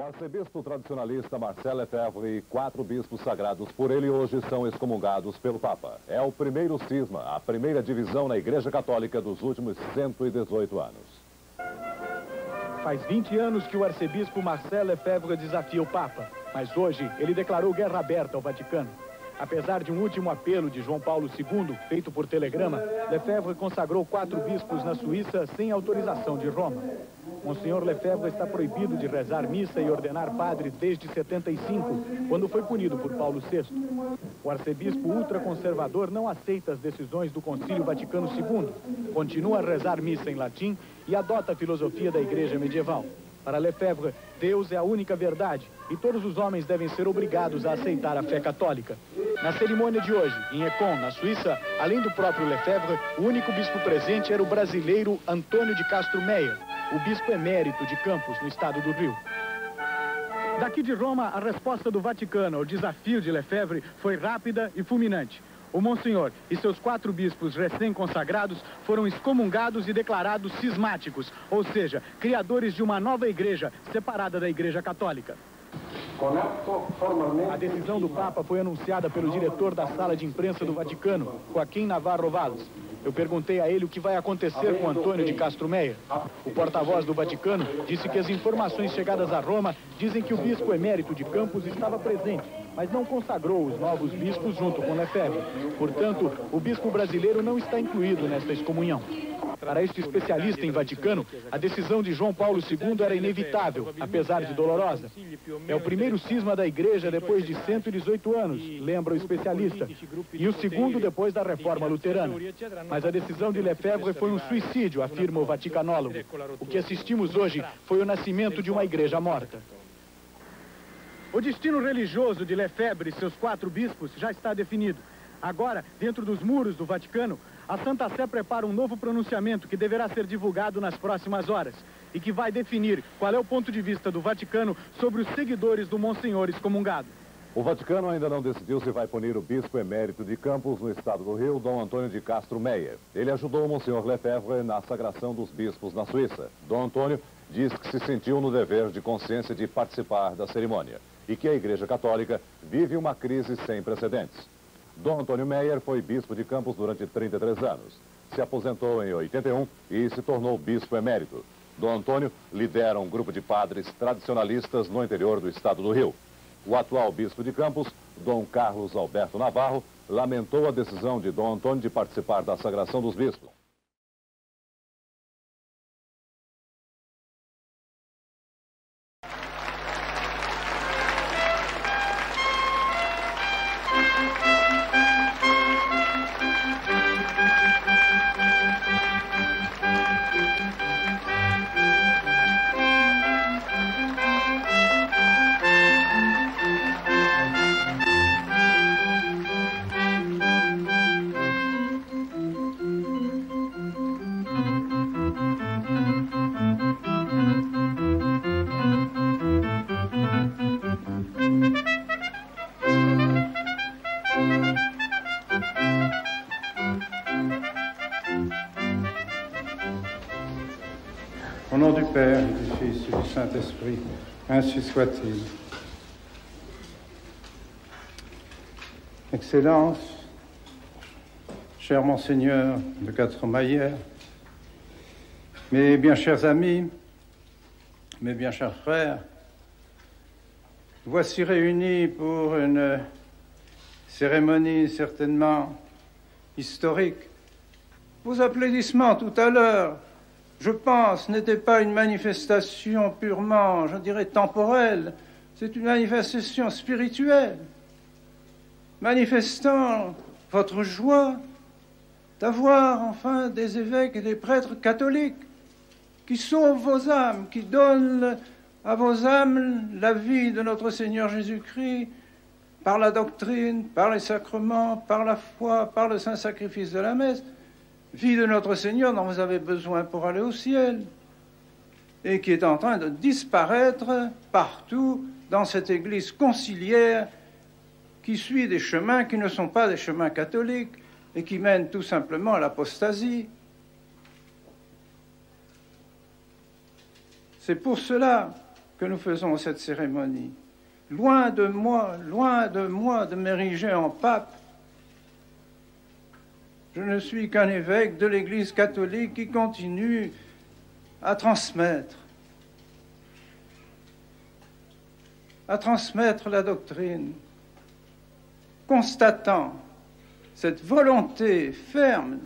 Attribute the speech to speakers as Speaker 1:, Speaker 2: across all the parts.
Speaker 1: arcebispo tradicionalista Marcel Lefebvre e 4 bispos sagrados por ele hoje são excomungados pelo Papa. É o primeiro cisma, a primeira divisão na Igreja Católica dos últimos 118 anos.
Speaker 2: Faz 20 anos que o arcebispo Marcel Lefebvre desafia o Papa, mas hoje ele declarou guerra aberta ao Vaticano. Apesar de um último apelo de João Paulo II, feito por telegrama, Lefebvre consagrou 4 bispos na Suíça sem autorização de Roma. Monsenhor Lefebvre está proibido de rezar missa e ordenar padres desde 75, quando foi punido por Paulo VI. O arcebispo ultraconservador não aceita as decisões do Concílio Vaticano II, continua a rezar missa em latim e adota a filosofia da Igreja medieval. Para Lefebvre, Deus é a única verdade e todos os homens devem ser obrigados a aceitar a fé católica. Na cerimônia de hoje, em Écon, na Suíça, além do próprio Lefebvre, o único bispo presente era o brasileiro Antônio de Castro Meyer, o bispo emérito de Campos, no estado do Rio. Daqui de Roma, a resposta do Vaticano ao desafio de Lefebvre foi rápida e fulminante. O Monsenhor e seus 4 bispos recém-consagrados foram excomungados e declarados cismáticos, ou seja, criadores de uma nova igreja separada da Igreja Católica. A decisão do Papa foi anunciada pelo diretor da sala de imprensa do Vaticano, Joaquim Navarro Valls. Eu perguntei a ele o que vai acontecer com Antônio de Castro Meyer. O porta-voz do Vaticano disse que as informações chegadas a Roma dizem que o bispo emérito de Campos estava presente, mas não consagrou os novos bispos junto com Lefebvre. Portanto, o bispo brasileiro não está incluído nesta excomunhão. Para este especialista em Vaticano, a decisão de João Paulo II era inevitável, apesar de dolorosa. É o primeiro cisma da Igreja depois de 118 anos, lembra o especialista, e o segundo depois da Reforma Luterana. Mas a decisão de Lefebvre foi um suicídio, afirma o vaticanólogo. O que assistimos hoje foi o nascimento de uma igreja morta. O destino religioso de Lefebvre e seus 4 bispos já está definido. Agora, dentro dos muros do Vaticano, a Santa Sé prepara um novo pronunciamento que deverá ser divulgado nas próximas horas e que vai definir qual é o ponto de vista do Vaticano sobre os seguidores do Monsenhor excomungado.
Speaker 1: O Vaticano ainda não decidiu se vai punir o bispo emérito de Campos, no estado do Rio, Dom Antônio de Castro Meyer. Ele ajudou o Monsenhor Lefebvre na sagração dos bispos na Suíça. Dom Antônio diz que se sentiu no dever de consciência de participar da cerimônia e que a Igreja Católica vive uma crise sem precedentes. Dom Antônio Meyer foi bispo de Campos durante 33 anos. Se aposentou em 81 e se tornou bispo emérito. Dom Antônio lidera um grupo de padres tradicionalistas no interior do estado do Rio. O atual bispo de Campos, Dom Carlos Alberto Navarro, lamentou a decisão de Dom Antônio de participar da sagração dos bispos.
Speaker 3: Au nom du Père, et du Fils et du Saint-Esprit, ainsi soit-il. Excellences, cher Monseigneur de Castro-Meyer, mes bien chers amis, mes bien chers frères, voici réunis pour une cérémonie certainement historique. Vos applaudissements tout à l'heure, je pense, n'était pas une manifestation purement, je dirais, temporelle. C'est une manifestation spirituelle, manifestant votre joie d'avoir enfin des évêques et des prêtres catholiques qui sauvent vos âmes, qui donnent à vos âmes la vie de notre Seigneur Jésus-Christ par la doctrine, par les sacrements, par la foi, par le saint sacrifice de la messe. Vie de notre Seigneur dont vous avez besoin pour aller au ciel et qui est en train de disparaître partout dans cette Église conciliaire qui suit des chemins qui ne sont pas des chemins catholiques et qui mènent tout simplement à l'apostasie. C'est pour cela que nous faisons cette cérémonie. Loin de moi de m'ériger en pape. Je ne suis qu'un évêque de l'Église catholique qui continue à transmettre la doctrine, constatant cette volonté ferme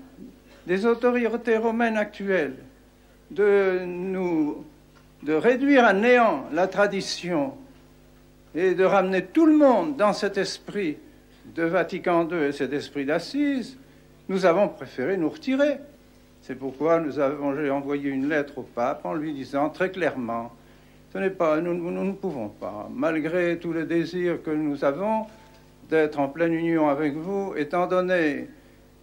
Speaker 3: des autorités romaines actuelles de réduire à néant la tradition et de ramener tout le monde dans cet esprit de Vatican II et cet esprit d'Assise, nous avons préféré nous retirer. C'est pourquoi j'ai envoyé une lettre au pape en lui disant très clairement, nous ne pouvons pas, malgré tous les désirs que nous avons d'être en pleine union avec vous, étant donné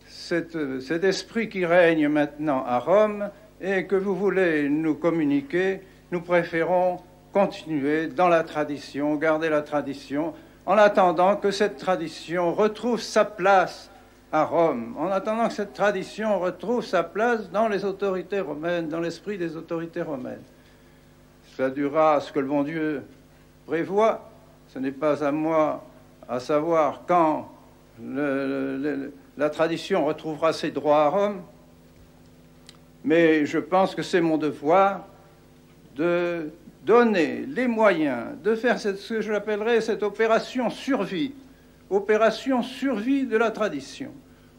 Speaker 3: cet esprit qui règne maintenant à Rome et que vous voulez nous communiquer, nous préférons continuer dans la tradition, garder la tradition, en attendant que cette tradition retrouve sa place à Rome, en attendant que cette tradition retrouve sa place dans les autorités romaines, dans l'esprit des autorités romaines. Ça durera ce que le bon Dieu prévoit. Ce n'est pas à moi à savoir quand la tradition retrouvera ses droits à Rome, mais je pense que c'est mon devoir de donner les moyens de faire ce que je l'appellerais cette opération survie de la tradition.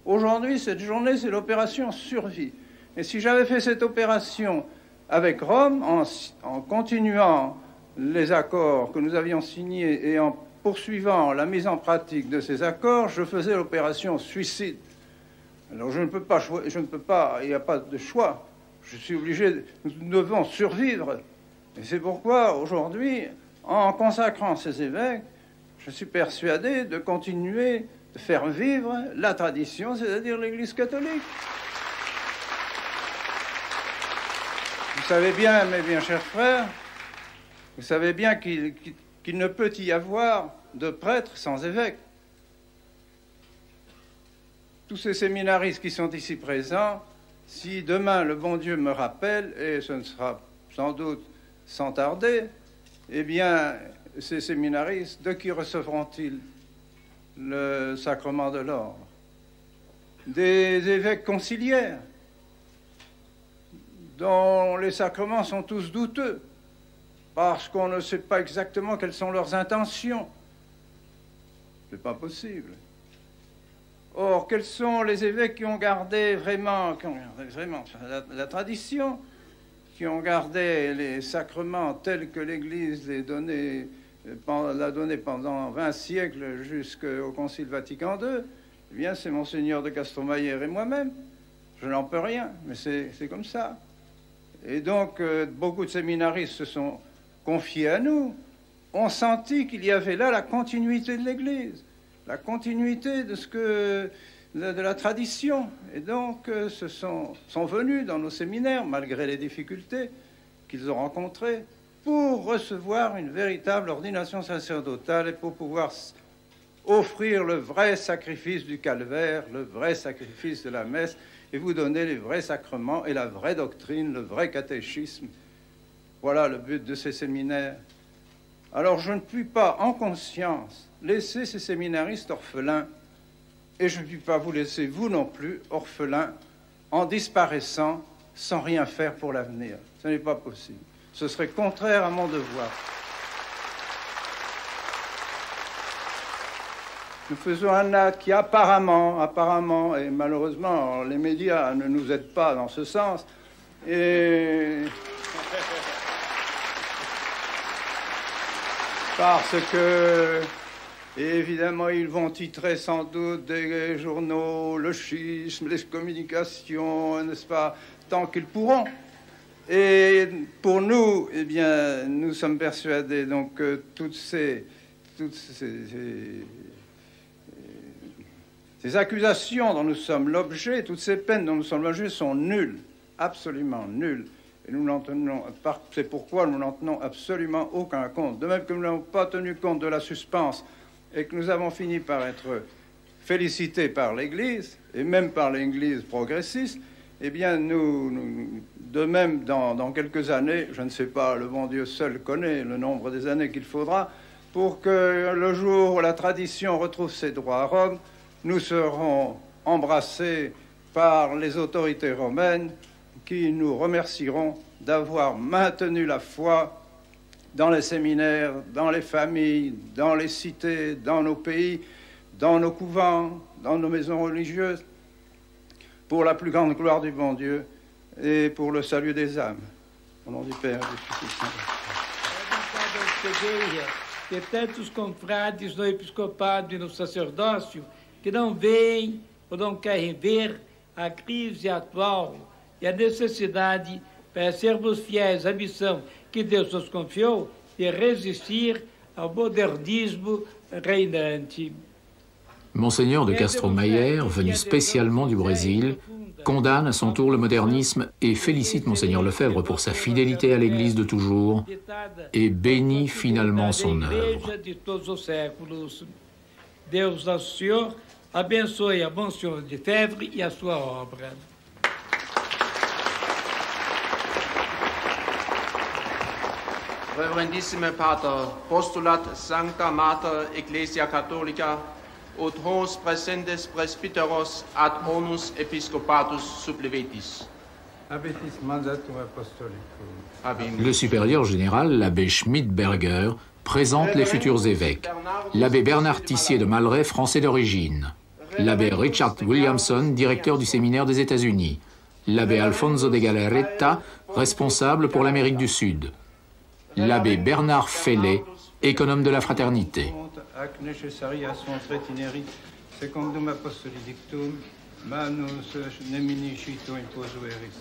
Speaker 3: Aujourd'hui, cette journée, c'est l'opération survie. Et si j'avais fait cette opération avec Rome, en continuant les accords que nous avions signés et en poursuivant la mise en pratique de ces accords, je faisais l'opération suicide. Alors je ne peux pas, il n'y a pas de choix. Je suis obligé, nous devons survivre. Et c'est pourquoi, aujourd'hui, en consacrant ces évêques, je suis persuadé de continuer de faire vivre la tradition, c'est-à-dire l'Église catholique. Vous savez bien, mes bien chers frères, vous savez bien qu'il ne peut y avoir de prêtre sans évêque. Tous ces séminaristes qui sont ici présents, si demain le bon Dieu me rappelle, et ce ne sera sans doute sans tarder, eh bien, ces séminaristes, de qui recevront-ils le sacrement de l'ordre? Des évêques conciliaires, dont les sacrements sont tous douteux, parce qu'on ne sait pas exactement quelles sont leurs intentions. C'est pas possible. Or, quels sont les évêques qui ont gardé vraiment la tradition, qui ont gardé les sacrements tels que l'Église l'a donné pendant 20 siècles jusqu'au Concile Vatican II? Eh bien, c'est Monseigneur de Castromayer et moi-même. Je n'en peux rien, mais c'est comme ça. Et donc, beaucoup de séminaristes se sont confiés à nous, ont senti qu'il y avait là la continuité de l'Église, la continuité de la tradition. Et donc, sont venus dans nos séminaires, malgré les difficultés qu'ils ont rencontrées, pour recevoir une véritable ordination sacerdotale et pour pouvoir offrir le vrai sacrifice du calvaire, le vrai sacrifice de la messe, et vous donner les vrais sacrements et la vraie doctrine, le vrai catéchisme. Voilà le but de ces séminaires. Alors je ne puis pas, en conscience, laisser ces séminaristes orphelins, et je ne puis pas vous laisser, vous non plus, orphelins, en disparaissant sans rien faire pour l'avenir. Ce n'est pas possible. Ce serait contraire à mon devoir. Nous faisons un acte qui apparemment, et malheureusement, les médias ne nous aident pas dans ce sens, et parce que, évidemment, ils vont titrer sans doute des journaux, le schisme, les communications, n'est-ce pas, tant qu'ils pourront. Et pour nous, eh bien, nous sommes persuadés donc que toutes ces accusations dont nous sommes l'objet, toutes ces peines dont nous sommes l'objet sont nulles, absolument nulles. Et c'est pourquoi nous n'en tenons absolument aucun compte. De même que nous n'avons pas tenu compte de la suspense et que nous avons fini par être félicités par l'Église, et même par l'Église progressiste, eh bien, nous de même, dans quelques années, je ne sais pas, le bon Dieu seul connaît le nombre des années qu'il faudra, pour que le jour où la tradition retrouve ses droits à Rome, nous serons embrassés par les autorités romaines qui nous remercieront d'avoir maintenu la foi dans les séminaires, dans les familles, dans les cités, dans nos pays, dans nos couvents, dans nos maisons religieuses, pour la plus grande gloire du bon Dieu et pour le salut des âmes. Au nom du Père et du Fils et du Saint-Esprit.
Speaker 4: De tantos confrades no episcopado e no sacerdócio que não veem ou não querem ver a crise atual e a necessidade para sermos fiéis à missão que Deus nos confiou de resistir ao modernismo reinante.
Speaker 5: Monseigneur de Castro-Mayer, venu spécialement du Brésil, condamne à son tour le modernisme et félicite Monseigneur Lefebvre pour sa fidélité à l'Église de toujours et bénit finalement son œuvre.
Speaker 4: Deus Nosso Senhor abençoe a Monseigneur Lefebvre e a sua obra.
Speaker 6: Reverendissime Pater, postulat Sancta Mater Ecclesia Catholica, ut hos presentes presbyteros ad onus episcopatus supplevetis.
Speaker 3: Habetis mandatum apostolicum.
Speaker 6: Habim.
Speaker 5: Le supérieur général, l'abbé Schmidberger, présente les futurs évêques. L'abbé Bernard Tissier de Malray, français d'origine. L'abbé Richard Williamson, directeur du séminaire des États-Unis. L'abbé Alfonso de Galarreta, responsable pour l'Amérique du Sud. L'abbé Bernard Fellet, économe de la fraternité.
Speaker 3: Ac necessaria sunt retineri secundum apostoli dictum manus nemini cito imposueris.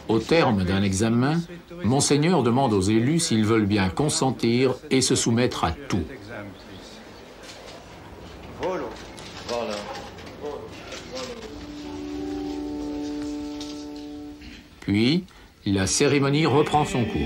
Speaker 5: Au terme d'un examen, Monseigneur demande aux élus s'ils veulent bien consentir et se soumettre à tout. Puis, la cérémonie reprend son cours.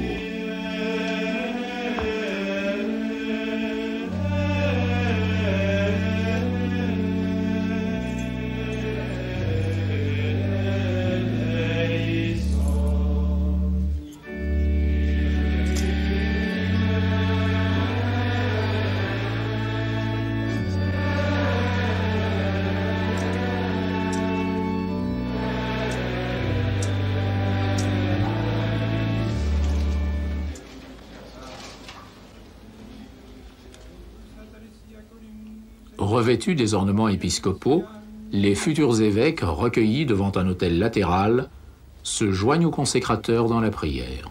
Speaker 5: Revêtus des ornements épiscopaux, les futurs évêques, recueillis devant un autel latéral, se joignent aux consécrateurs dans la prière.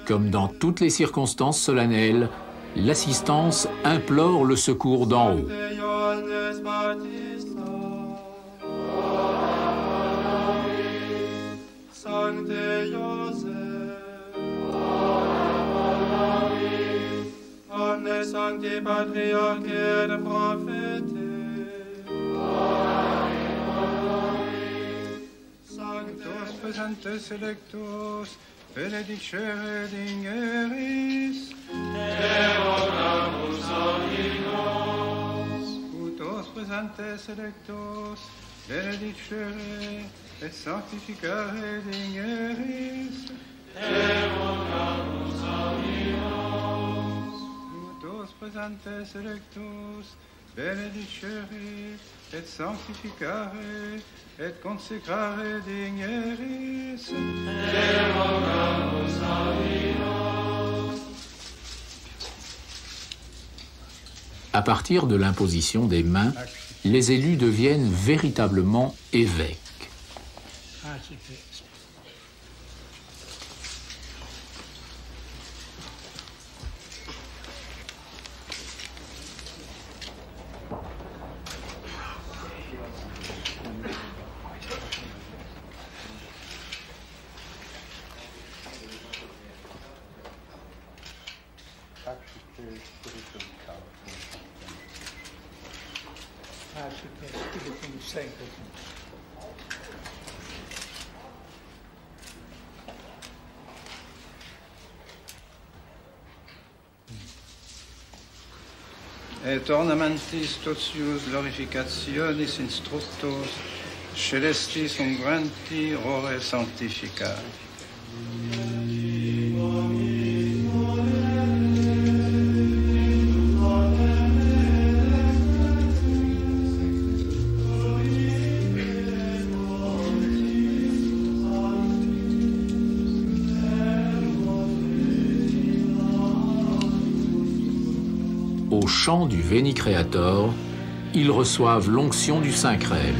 Speaker 5: Comme dans toutes les circonstances solennelles, l'assistance implore le secours d'en haut.
Speaker 3: Benedicere dingeris,
Speaker 7: Devoramus Dominus,
Speaker 3: utos presentes electos, benedicere et sanctificare dingeris,
Speaker 7: Devoramus Dominus,
Speaker 3: utos presentes electos, benedicere et sanctificare et consecrare dingeris,
Speaker 7: Devoramus Dominus.
Speaker 5: À partir de l'imposition des mains, les élus deviennent véritablement évêques.
Speaker 4: Acho que é tudo como sempre.
Speaker 3: Et ornamentis totius glorificationis instructos celestis umbranti ore sanctificat.
Speaker 5: Au chant du Veni Creator, ils reçoivent l'onction du Saint-Crème.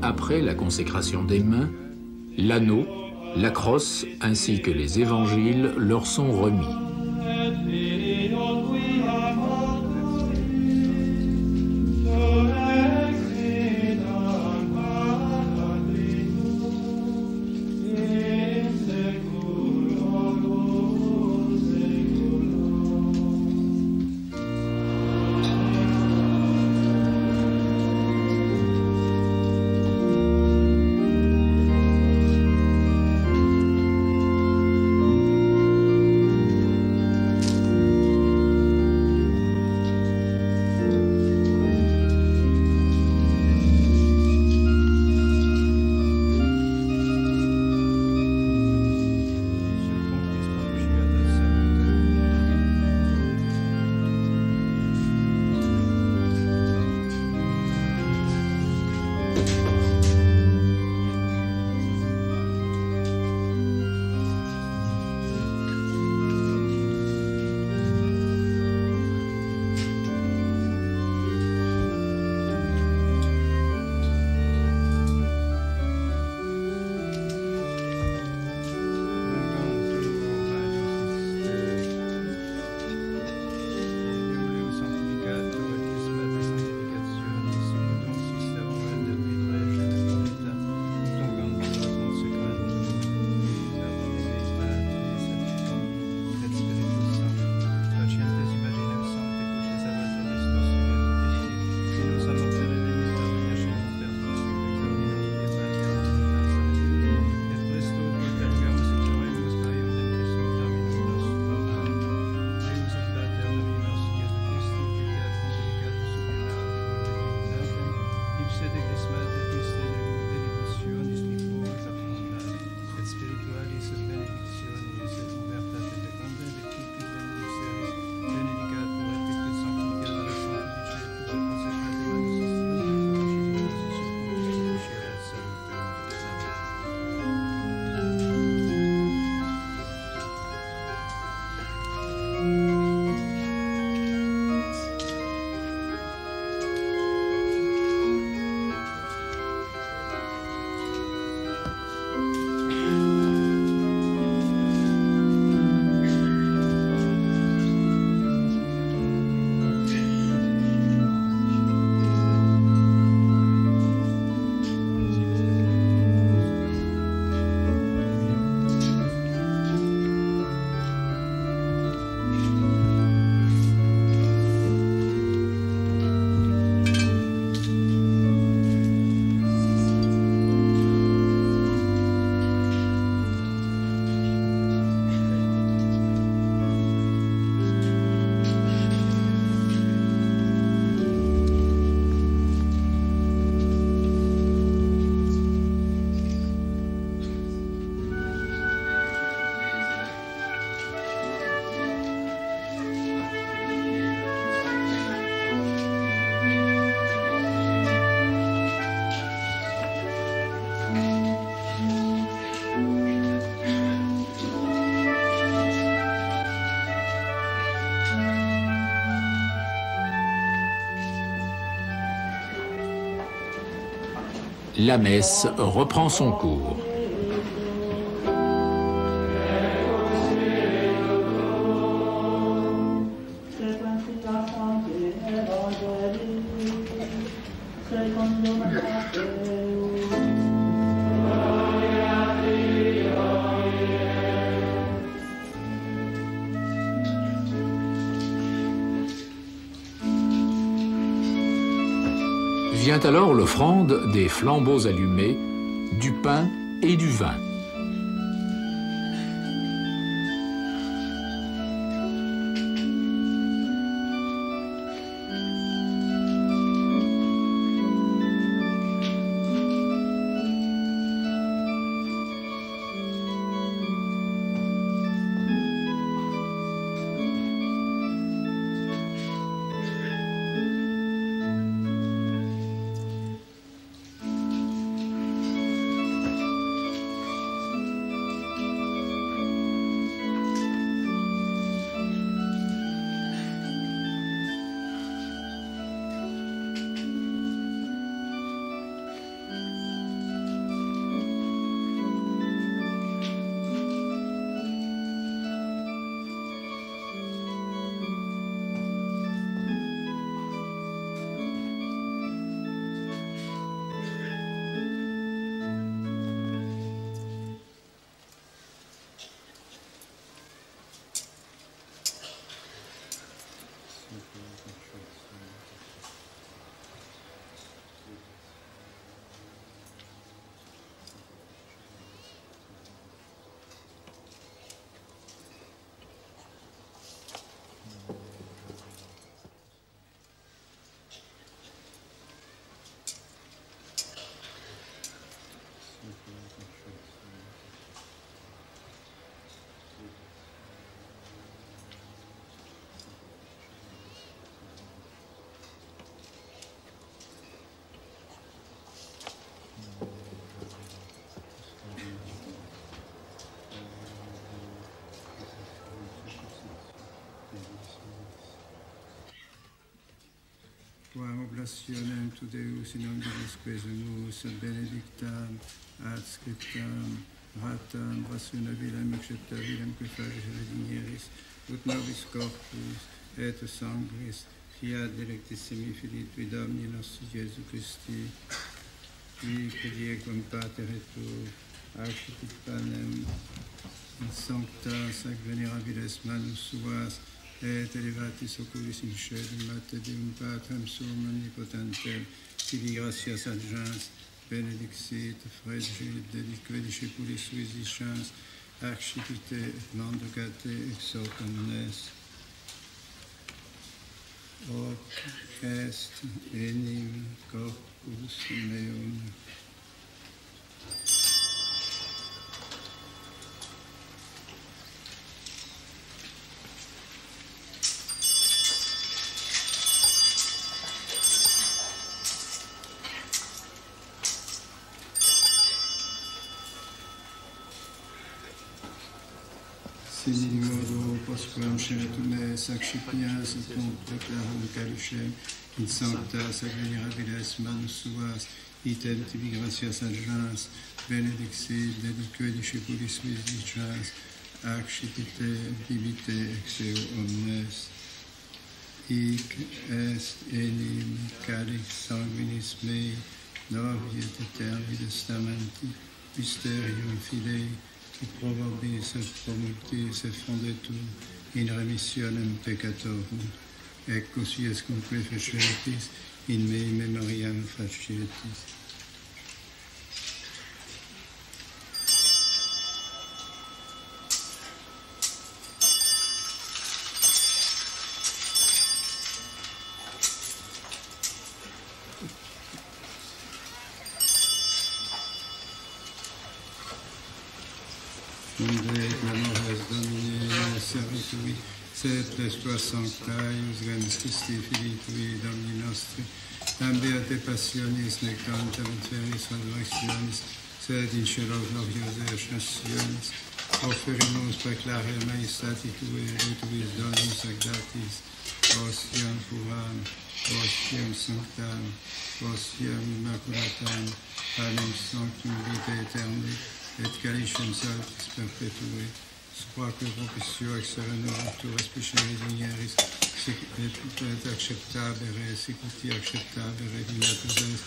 Speaker 5: Après la consécration des mains, l'anneau, la crosse ainsi que les évangiles leur sont remis. La messe reprend son cours. Vient alors l'offrande des flambeaux allumés, du pain et du vin.
Speaker 3: Quam oblationem tu Deus in omnibus quesumus, benedictam, ad scriptam, ratam, rationabilem, acceptabilem, que fages redigneris, ut nobis corpus, et sanguis, fiat delectissimi Filii tui Domini nostri Jesu Christi, qui diecum Pater et tu, acceptit panem, in sancta sac venerabiles manus suas, et elevatis oculis in caelum, mate Deum Patrem suum omnipotentem, Filii gratias adjans, benedixit, frigid, delique discipulis suis dicens, accipite et mandocate ex hoc omnes. Hoc est enim corpus meum. In modo posquam scenetume sacripias et proclarum calicem in sancta sac venerabiles manus suas, item tibi gratias adjans, benedixit, delique discipulis suis dicens, accipite, bibite ex eo omnes. Hic est enim calix sanguinis mei, novi et eterni testamenti, mysterium Filii, qui probabis et promultis et fondetur in remissionem peccatorum, ecco si escunque fecetis in mei memoriam facietis. Sed Esprit Sanctaeus, Genus Christi, Filii Tui, Domini nostri, am beate passionis, nec tantum in feris resurrectionis, sed in cielo gloriosa ascensionis, Offerimus preclare maestati Tue, retuis donus agdatis, ostiam puram, ostiam sanctam, ostiam immaculatam, panem sanctum vitae aeterni, et calicem sanctis perpetue, quaque propitio externo tu respiceris vigneris, et acceptabere, sicuti acceptabere, vinatus est,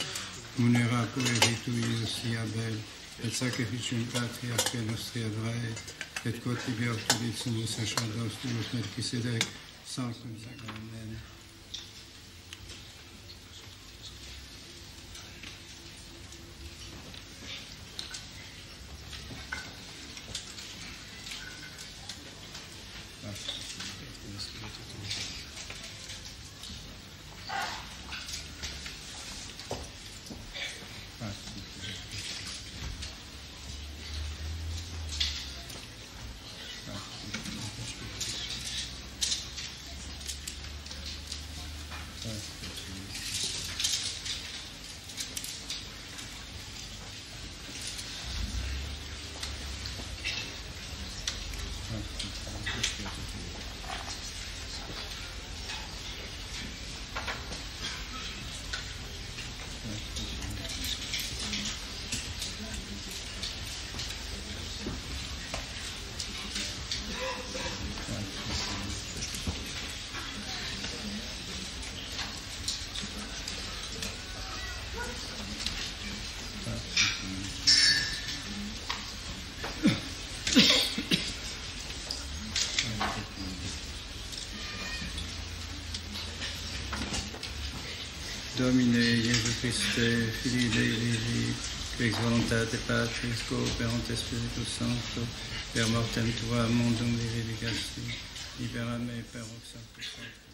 Speaker 3: munera pueritui Abel, et sacrificium patriarchae nostri Abrae, et quod tibi ortodit sumus sacerdos tuus Melchisedec, sanctum sacramentem. Domine Iesu Christe, Filii Dei vivi, ex voluntate Patris, cooperante Spiritus Sancto, per mortem Tua, mondum vivificasti, libera me per hoc sanctus sanctum.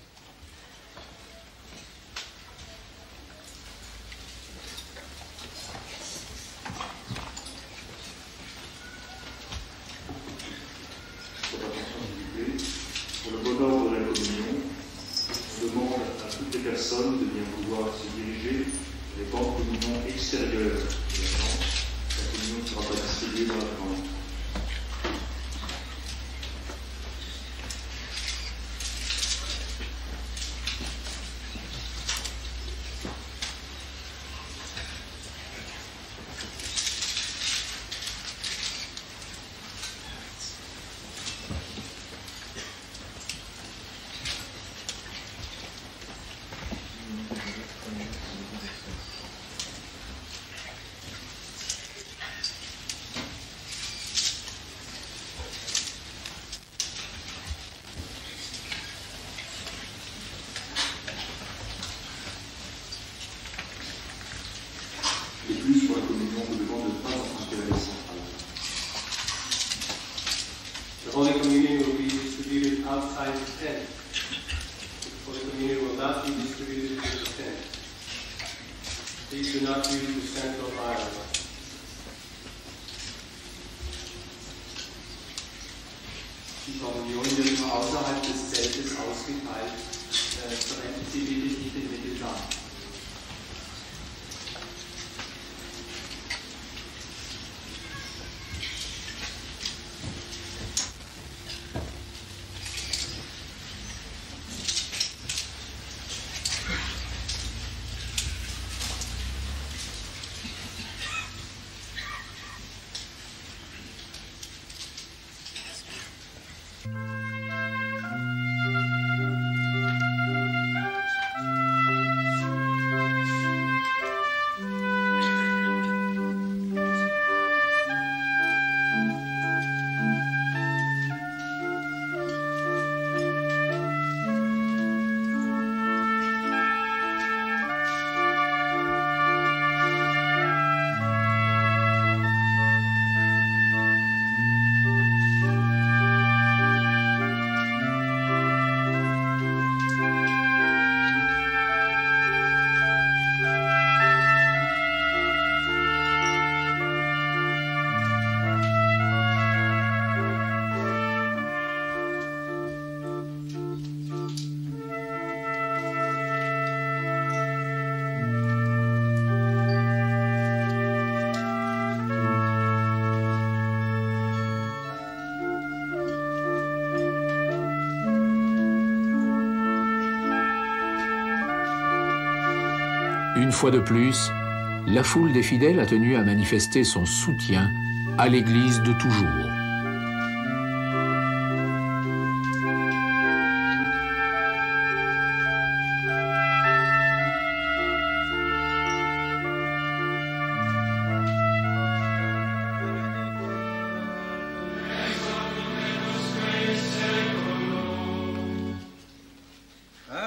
Speaker 8: Pour le bonheur de la communion, on demande à toutes les personnes de bien pouvoir se diriger les banques communion extérieures de la tente. La communion ne sera pas distribuée dans la tente. Et plus pour la communion, on demande de ne pas emprunter la messe centrale.
Speaker 9: The Holy Communion will be distributed outside the tent. The Holy Communion will not be distributed in the tent. Please do not use the central aisle.
Speaker 10: Die Kommunion wird nur außerhalb des Zeltes ausgeteilt. Verwendet sie wirklich nicht den Mittelsaal.
Speaker 5: Une fois de plus, la foule des fidèles a tenu à manifester son soutien à l'Église de toujours.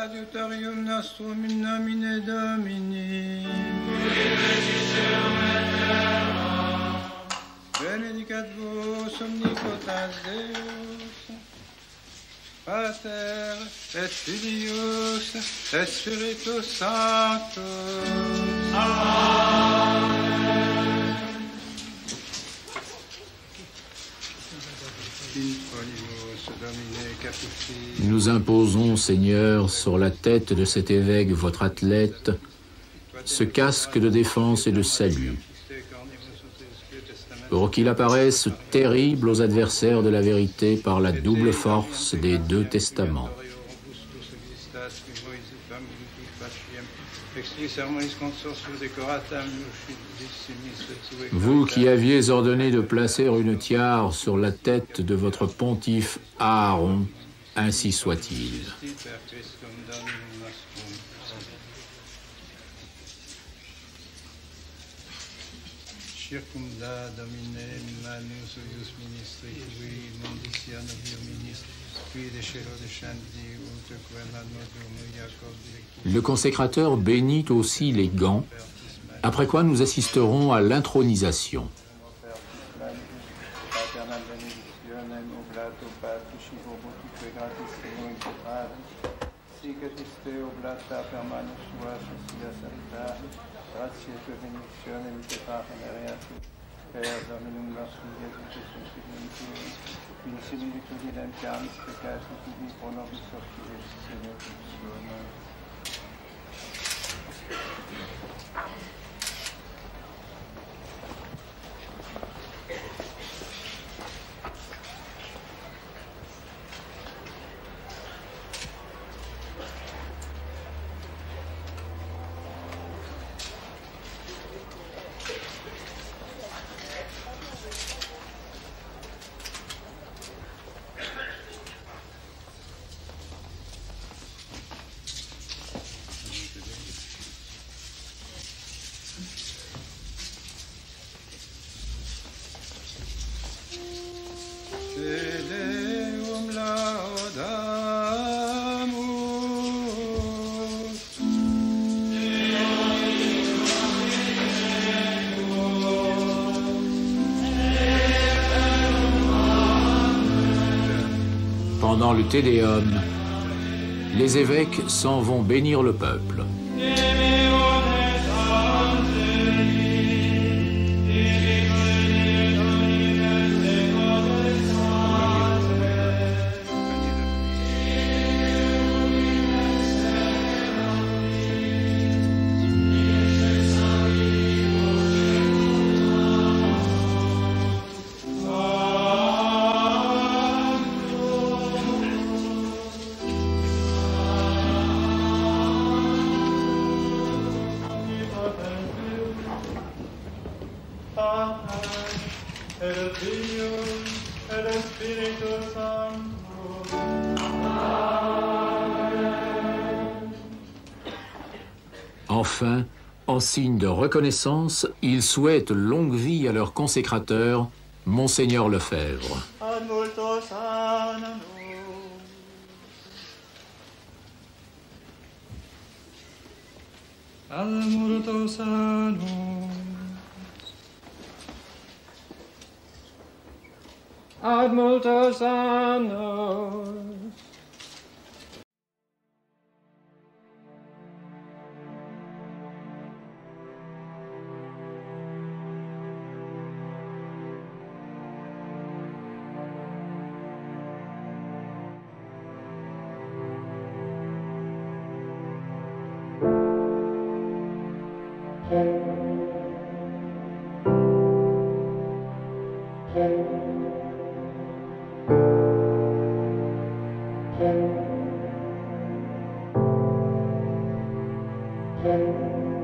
Speaker 3: Adiutorium nostrum in nomine Domini. Benedicat vos omnipotens Deus, Pater et Filius et Spiritus Sanctus. Amen.
Speaker 5: Nous imposons, Seigneur, sur la tête de cet évêque, votre athlète, ce casque de défense et de salut, pour qu'il apparaisse terrible aux adversaires de la vérité par la double force des deux testaments. Vous qui aviez ordonné de placer une tiare sur la tête de votre pontife Aaron, ainsi soit-il.
Speaker 3: Circumda Domine manus uius ministri tui mundiciano dio ministri qui de celo descendi ut quem anodum Jacob.
Speaker 5: Le consécrateur bénit aussi les gants, après quoi nous assisterons à l'intronisation.
Speaker 3: Grazie per benedizione di te Papa Mariato, per Dominum nostrum Gesù Christus Filium in similitudine pianis peccati tutti pro nobis sortires Senatus.
Speaker 11: Deum laudamus.
Speaker 5: Pendant le Te Deum, les évêques s'en vont bénir le peuple. Enfin, en signe de reconnaissance, ils souhaitent longue vie à leur consécrateur, Monseigneur Lefebvre.
Speaker 11: Ad multos annum. Ad multos annum. Ad multos annum. Thank you.